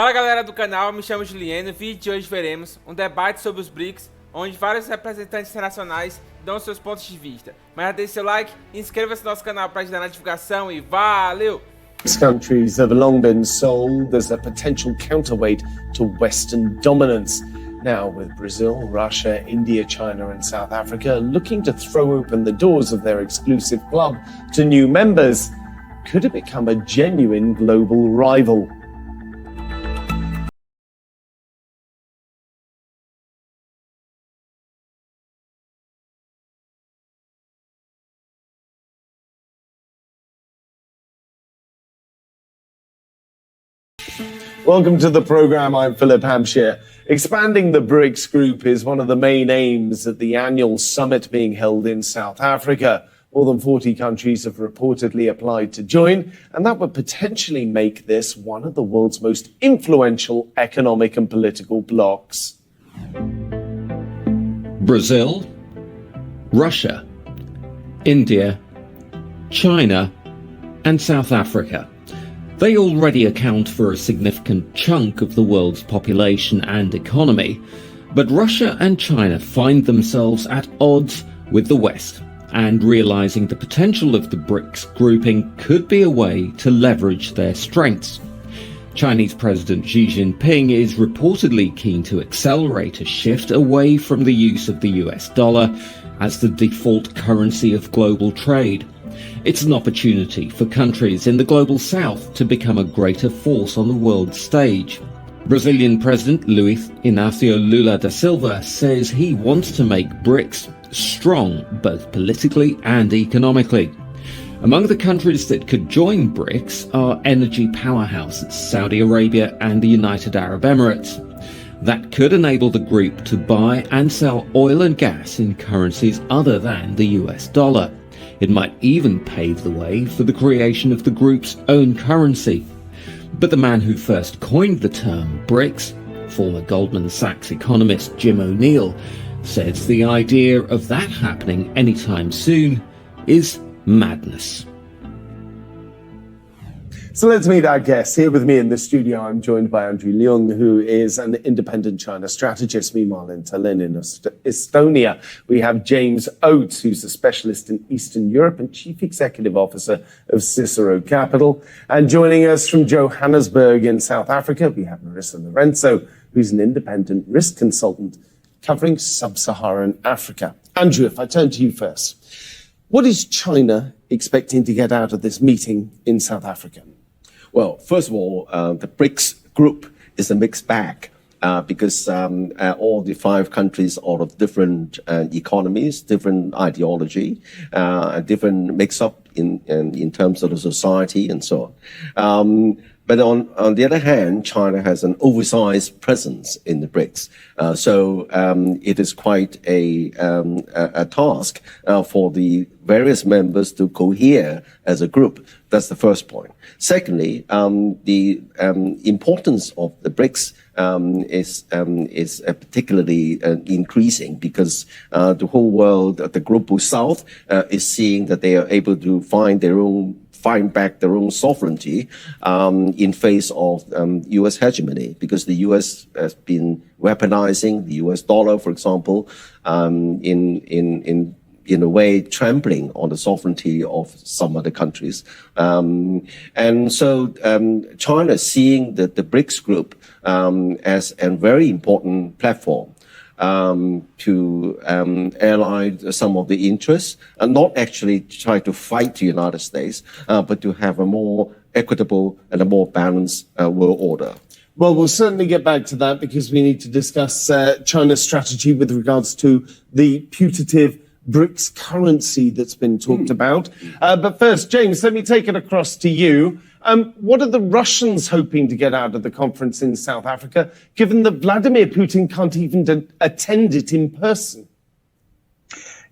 Fala galera do canal, me chamo Juliano. No vídeo de hoje veremos um debate sobre os Brics, onde vários representantes internacionais dão seus pontos de vista. Mas já deixe seu like, inscreva-se no nosso canal para ajudar na divulgação e valeu! These countries have long been sold as a potential counterweight to Western dominance. Now, with Brazil, Russia, India, China and South Africa looking to throw open the doors of their exclusive club to new members, could it become a genuine global rival? Welcome to the program. I'm Philip Hampshire. Expanding the Brics group is one of the main aims at the annual summit being held in South Africa. More than 40 countries have reportedly applied to join, and that would potentially make this one of the world's most influential economic and political blocs. Brazil, Russia, India, China, and South Africa. They already account for a significant chunk of the world's population and economy, but Russia and China find themselves at odds with the West, and realizing the potential of the Brics grouping could be a way to leverage their strengths. Chinese President Xi Jinping is reportedly keen to accelerate a shift away from the use of the US dollar as the default currency of global trade. It's an opportunity for countries in the global south to become a greater force on the world stage. Brazilian President Luiz Inácio Lula da Silva says he wants to make Brics strong both politically and economically. Among the countries that could join Brics are energy powerhouses Saudi Arabia and the United Arab Emirates. That could enable the group to buy and sell oil and gas in currencies other than the US dollar. It might even pave the way for the creation of the group's own currency. But the man who first coined the term Brics, former Goldman Sachs economist Jim O'Neill, says the idea of that happening anytime soon is madness. So let's meet our guests. Here with me in the studio, I'm joined by Andrew Leung, who is an independent China strategist. Meanwhile, in Tallinn, in Estonia, we have James Oates, who's a specialist in Eastern Europe and Chief Executive Officer of Cicero Capital. And joining us from Johannesburg in South Africa, we have Marissa Lorenzo, who's an independent risk consultant covering sub-Saharan Africa. Andrew, if I turn to you first, what is China expecting to get out of this meeting in South Africa? Well, first of all, the Brics group is a mixed bag because all the 5 countries are of different economies, different ideology, different mix-up in terms of the society and so on. But on the other hand, China has an oversized presence in the Brics. So it is quite a task for the various members to cohere as a group. That's the first point. Secondly, the importance of the Brics is particularly increasing because the whole world, the global south, is seeing that they are able to find back their own sovereignty in face of U.S. hegemony, because the U.S. has been weaponizing the U.S. dollar, for example, in a way trampling on the sovereignty of some other countries. And so China is seeing the Brics group as a very important platform to ally some of the interests, and not actually try to fight the United States, but to have a more equitable and a more balanced world order. Well, we'll certainly get back to that because we need to discuss China's strategy with regards to the putative Brics currency that's been talked about. But first, James, let me take it across to you. What are the Russians hoping to get out of the conference in South Africa, given that Vladimir Putin can't even attend it in person?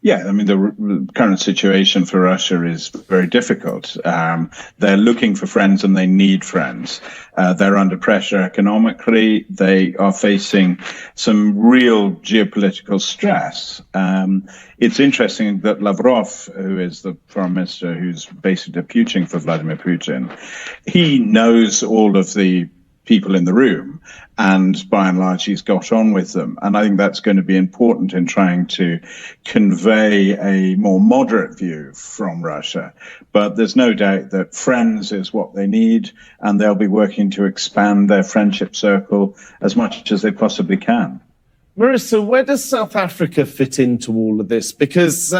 Yeah, I mean, the current situation for Russia is very difficult. They're looking for friends and they need friends. They're under pressure economically. They are facing some real geopolitical stress. It's interesting that Lavrov, who is the foreign minister who's basically deputing for Vladimir Putin, he knows all of the people in the room, and by and large he's got on with them. And I think that's going to be important in trying to convey a more moderate view from Russia. But there's no doubt that friends is what they need, and they'll be working to expand their friendship circle as much as they possibly can. Marissa, where does South Africa fit into all of this? Because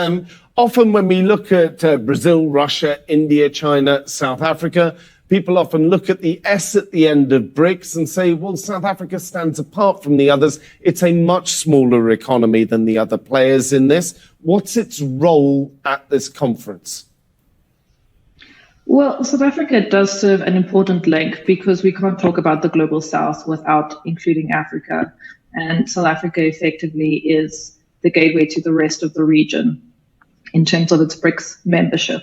often when we look at Brazil, Russia, India, China, South Africa, people often look at the S at the end of Brics and say, well, South Africa stands apart from the others. It's a much smaller economy than the other players in this. What's its role at this conference? Well, South Africa does serve an important link because we can't talk about the global south without including Africa. And South Africa effectively is the gateway to the rest of the region in terms of its BRICS membership.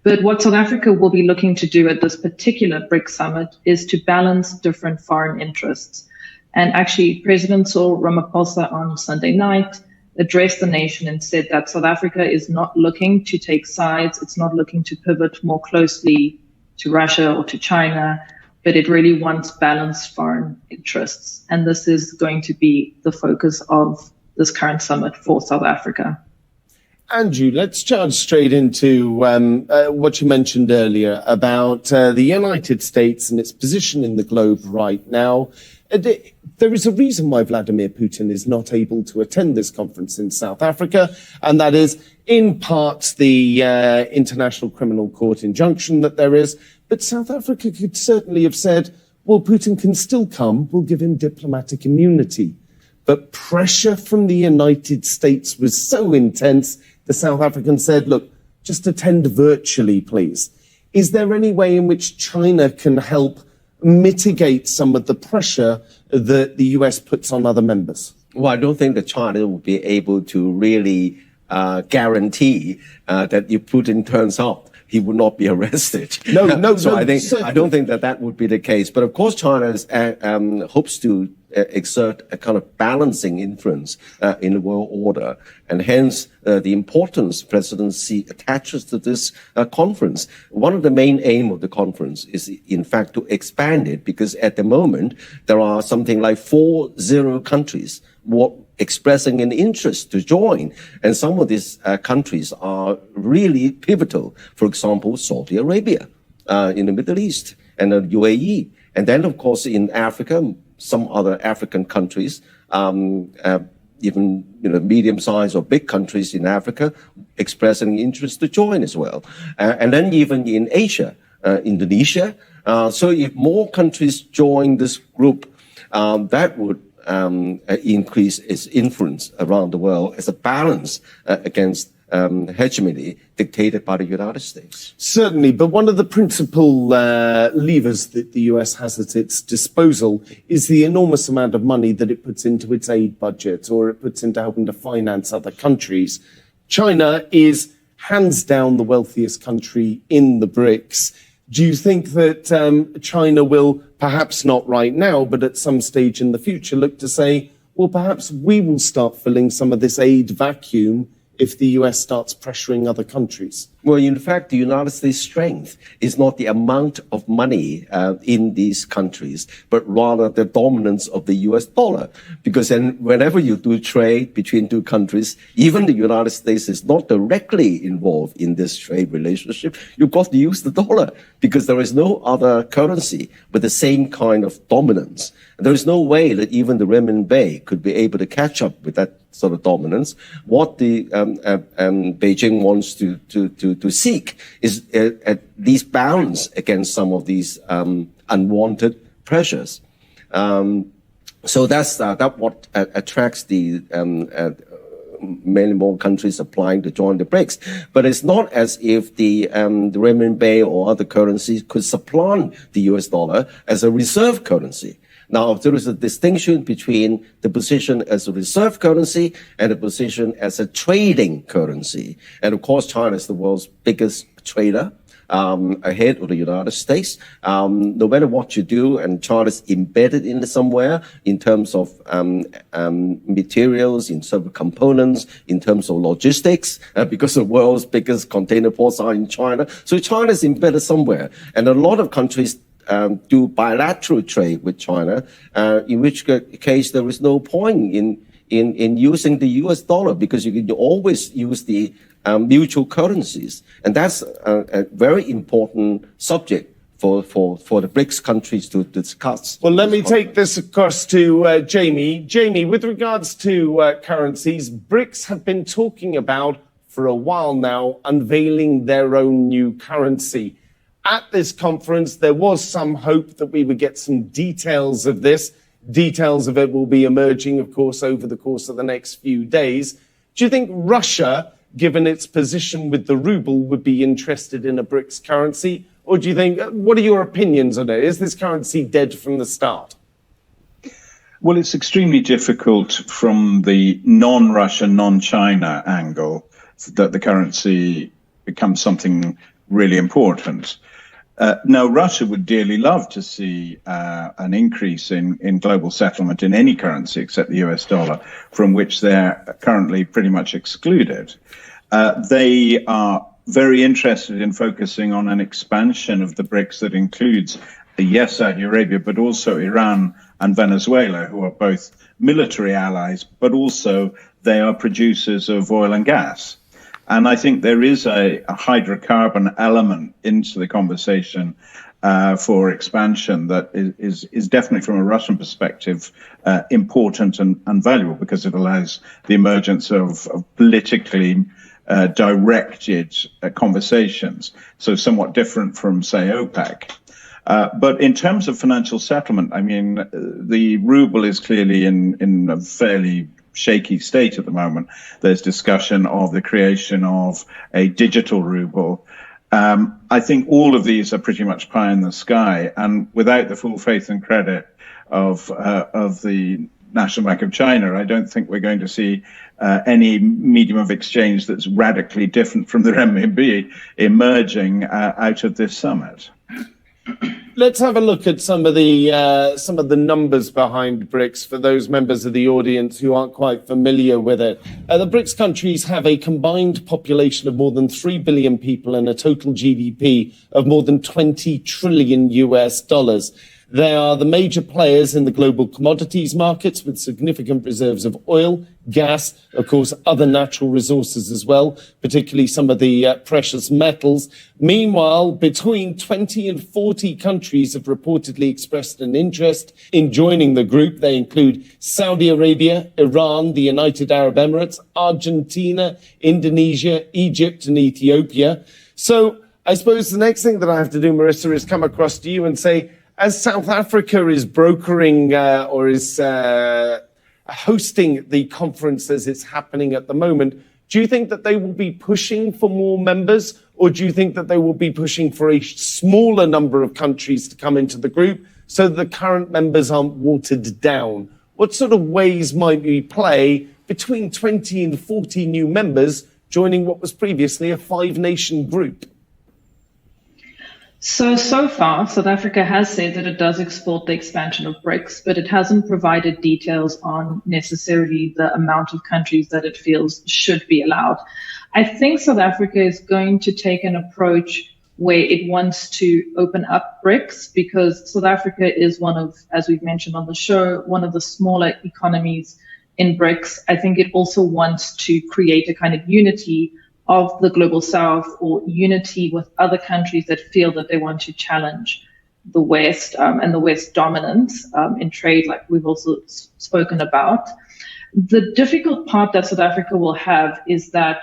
But what South Africa will be looking to do at this particular BRICS summit is to balance different foreign interests. And actually, President Cyril Ramaphosa on Sunday night addressed the nation and said that South Africa is not looking to take sides. It's not looking to pivot more closely to Russia or to China, but it really wants balanced foreign interests. And this is going to be the focus of this current summit for South Africa. Andrew, let's charge straight into what you mentioned earlier about the United States and its position in the globe right now. There is a reason why Vladimir Putin is not able to attend this conference in South Africa, and that is in part the International Criminal Court injunction that there is. But South Africa could certainly have said, well, Putin can still come, we'll give him diplomatic immunity. But pressure from the United States was so intense, the South Africans said, look, just attend virtually, please. Is there any way in which China can help mitigate some of the pressure that the US puts on other members? Well, I don't think that China will be able to really guarantee that if Putin turns up, he would not be arrested. So I don't think that would be the case. But of course, China hopes to exert a kind of balancing influence in the world order, and hence the importance President Xi attaches to this conference. One of the main aims of the conference is, in fact, to expand it, because at the moment there are something like 40 countries expressing an interest to join. And some of these countries are really pivotal. For example, Saudi Arabia in the Middle East, and the UAE. And then, of course, in Africa, some other African countries, even medium-sized or big countries in Africa, expressing interest to join as well. And then even in Asia, Indonesia. So if more countries join this group, that would increase its influence around the world as a balance against hegemony dictated by the United States. Certainly, but one of the principal levers that the US has at its disposal is the enormous amount of money that it puts into its aid budget, or it puts into helping to finance other countries. China is hands down the wealthiest country in the BRICS. Do you think that China will, perhaps not right now, but at some stage in the future, look to say, well, perhaps we will start filling some of this aid vacuum if the US starts pressuring other countries? Well, in fact, the United States' strength is not the amount of money in these countries, but rather the dominance of the US dollar. Because then whenever you do trade between two countries, even the United States is not directly involved in this trade relationship. You've got to use the dollar because there is no other currency with the same kind of dominance. There is no way that even the renminbi could be able to catch up with that sort of dominance. What the Beijing wants to seek is at least balance against some of these unwanted pressures. So that's what attracts the many more countries applying to join the BRICS. But it's not as if the renminbi or other currencies could supplant the US dollar as a reserve currency. Now, there is a distinction between the position as a reserve currency and the position as a trading currency. And of course, China is the world's biggest trader, ahead of the United States. No matter what you do, and China's embedded in somewhere in terms of materials, in terms of components, in terms of logistics, because the world's biggest container ports are in China. So China's embedded somewhere. And a lot of countries do bilateral trade with China, in which case there is no point in using the US dollar, because you can always use the mutual currencies. And that's a very important subject for the BRICS countries to discuss. Well, let me take this across to Jamie. Jamie, with regards to currencies, BRICS have been talking about for a while now unveiling their own new currency. At this conference, there was some hope that we would get some details of this. Details of it will be emerging, of course, over the course of the next few days. Do you think Russia, given its position with the ruble, would be interested in a BRICS currency? Or do you think, what are your opinions on it? Is this currency dead from the start? Well, it's extremely difficult from the non-Russia, non-China angle that the currency becomes something really important. Now, Russia would dearly love to see an increase in global settlement in any currency except the US dollar, from which they're currently pretty much excluded. They are very interested in focusing on an expansion of the BRICS that includes, yes, Saudi Arabia, but also Iran and Venezuela, who are both military allies, but also they are producers of oil and gas. And I think there is a hydrocarbon element into the conversation for expansion that is definitely, from a Russian perspective, important and valuable, because it allows the emergence of politically directed conversations, so somewhat different from, say, OPEC. But in terms of financial settlement, I mean, the ruble is clearly in a fairly shaky state at the moment. There's discussion of the creation of a digital ruble. I think all of these are pretty much pie in the sky, and without the full faith and credit of the National Bank of China, I don't think we're going to see any medium of exchange that's radically different from the renminbi emerging out of this summit. Let's have a look at some of the numbers behind BRICS for those members of the audience who aren't quite familiar with it. The BRICS countries have a combined population of more than 3 billion people and a total GDP of more than 20 trillion US dollars. They are the major players in the global commodities markets, with significant reserves of oil, gas, of course, other natural resources as well, particularly some of the precious metals. Meanwhile, between 20 and 40 countries have reportedly expressed an interest in joining the group. They include Saudi Arabia, Iran, the United Arab Emirates, Argentina, Indonesia, Egypt, and Ethiopia. So I suppose the next thing that I have to do, Marissa, is come across to you and say, as South Africa is brokering or is hosting the conference as it's happening at the moment, do you think that they will be pushing for more members, or do you think that they will be pushing for a smaller number of countries to come into the group so that the current members aren't watered down? What sort of ways might we play between 20 and 40 new members joining what was previously a 5-nation group? So far, South Africa has said that it does export the expansion of BRICS, but it hasn't provided details on necessarily the amount of countries that it feels should be allowed. I think South Africa is going to take an approach where it wants to open up BRICS, because South Africa is one of, as we've mentioned on the show, one of the smaller economies in BRICS. I think it also wants to create a kind of unity of the global south, or unity with other countries that feel that they want to challenge the West and the West dominance in trade, like we've also spoken about. The difficult part that South Africa will have is that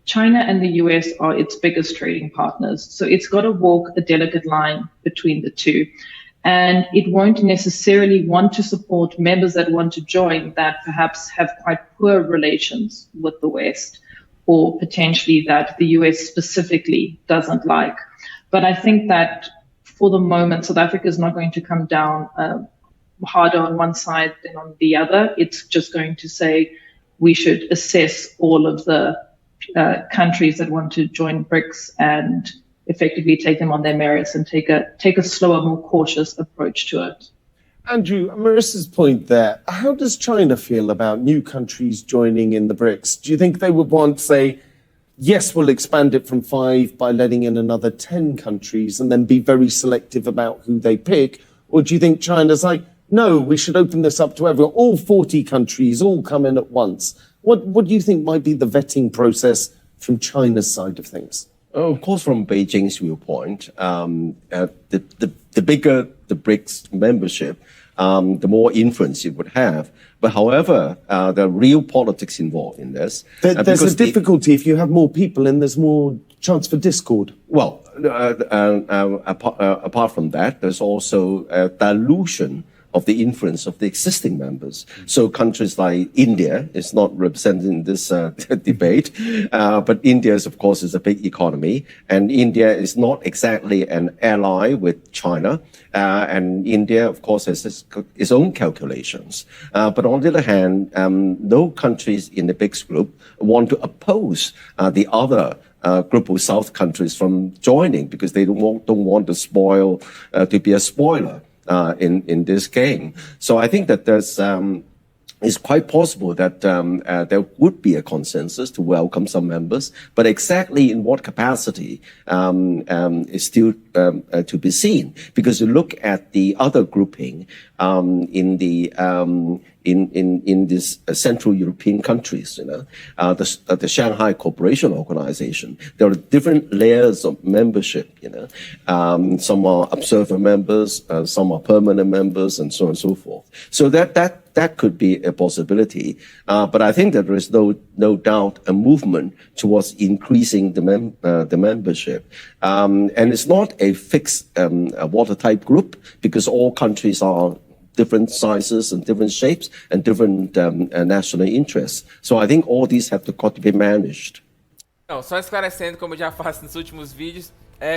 China and the US are its biggest trading partners. So it's got to walk a delicate line between the two. And it won't necessarily want to support members that want to join that perhaps have quite poor relations with the West, or potentially that the US specifically doesn't like. But I think that for the moment, South Africa is not going to come down harder on one side than on the other. It's just going to say we should assess all of the countries that want to join BRICS and effectively take them on their merits and take a slower, more cautious approach to it. Andrew, Marissa's point there, how does China feel about new countries joining in the BRICS? Do you think they would want, say, yes, we'll expand it from 5 by letting in another 10 countries and then be very selective about who they pick? Or do you think China's like, no, we should open this up to everyone, all 40 countries, all come in at once? What do you think might be the vetting process from China's side of things? Oh, of course, from Beijing's viewpoint, the bigger the BRICS membership, the more influence it would have. But however, there are real politics involved in this. There's a difficulty. If you have more people in, there's more chance for discord. Well, apart from that, there's also a dilution of the influence of the existing members. So countries like India is not represented in this debate, but India, of course, is a big economy, and India is not exactly an ally with China. And India, of course, has its own calculations. But on the other hand, no countries in the BRICS group want to oppose the other group of South countries from joining, because they don't want to spoil, to be a spoiler in this game. So I think that it's quite possible that there would be a consensus to welcome some members, but exactly in what capacity is still to be seen. Because you look at the other grouping in these Central European countries, the Shanghai Cooperation Organization, there are different layers of membership. Some are observer members, some are permanent members, and so on and so forth. So that could be a possibility. But I think that there is no doubt a movement towards increasing the membership. And it's not a fixed watertight group, because all countries are different sizes and different shapes and different national interests. So I think all these have got to be managed. Não, só esclarecendo, como eu já faço nos últimos vídeos,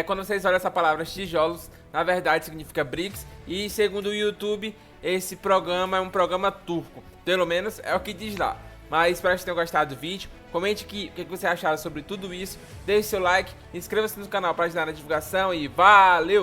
quando vocês olham essa palavra tijolos, na verdade significa Brics, e segundo o YouTube, esse programa é um programa turco, pelo menos é o que diz lá. Mas espero que tenham gostado do vídeo, comente aqui o que você acharam sobre tudo isso, deixe seu like, inscreva-se no canal para ajudar na divulgação e valeu!